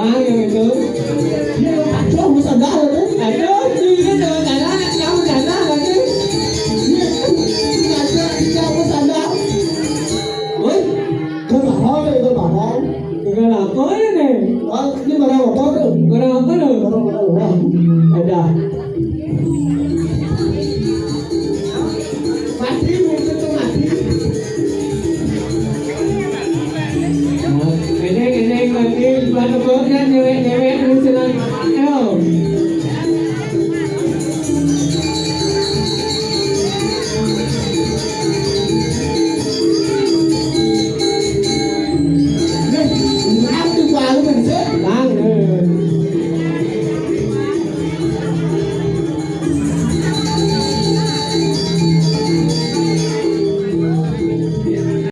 Bang yang itu. Dia lo kacau masa dah tu. Aduh, ini dengan cara kamu cara lagi. Kacau kacau masa dah. Oi, kau marah le, kau marah. Bukan apa ini? Ini marah apa tu? Bukan apa tu? Marah. Ada.